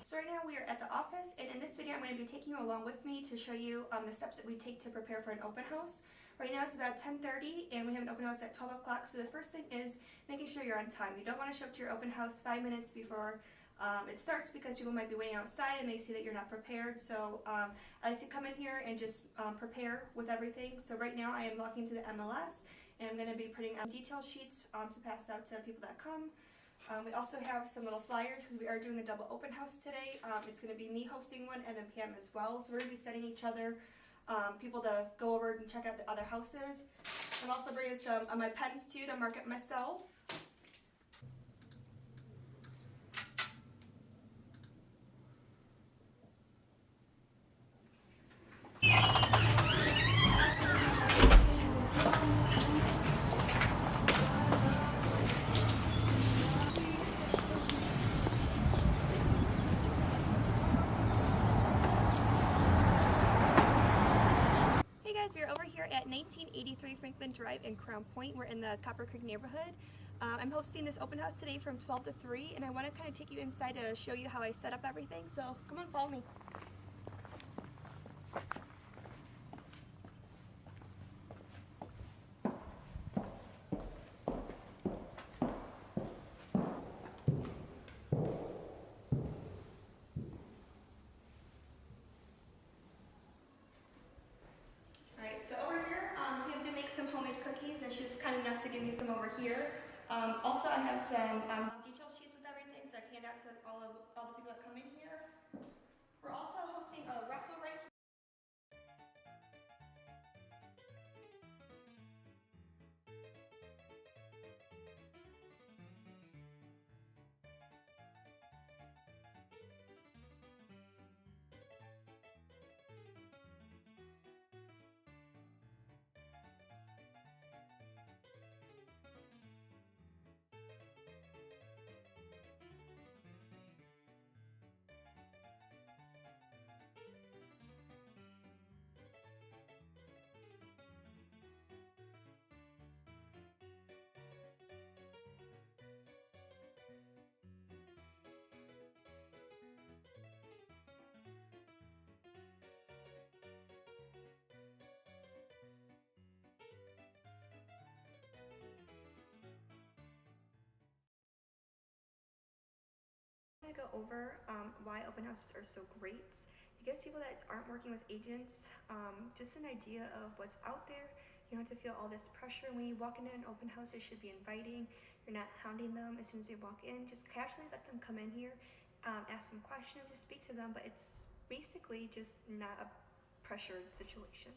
So right now we are at the office, and in this video I'm going to be taking you along with me to show you the steps that we take to prepare for an open house. Right now it's about 10:30 and we have an open house at 12 o'clock, so the first thing is making sure you're on time. You don't want to show up to your open house 5 minutes before it starts because people might be waiting outside and they see that you're not prepared. So I like to come in here and just prepare with everything. So right now I am walking to the MLS and I'm going to be putting detail sheets to pass out to people that come. We also have some little flyers because we are doing a double open house today. It's going to be me hosting one and then Pam as well. So we're going to be sending each other people to go over and check out the other houses. I'm also bringing some of my pens too to mark it myself. Hey guys, we're over here at 1983 Franklin Drive in Crown Point. We're in the Copper Creek neighborhood. I'm hosting this open house today from 12 to 3 and I want to kind of take you inside to show you how I set up everything. So come on, follow me. Alright, so over here, Pam did make some homemade cookies and she was kind enough to give me some over here. Also, I have some detail sheets with everything so I can hand out to all the people that come in here. We're also hosting a raffle right here. I'm going to go over why open houses are so great. It gives people that aren't working with agents just an idea of what's out there. You don't have to feel all this pressure. When you walk into an open house, it should be inviting. You're not hounding them as soon as they walk in. Just casually let them come in here, ask them questions, just speak to them, but it's basically just not a pressured situation.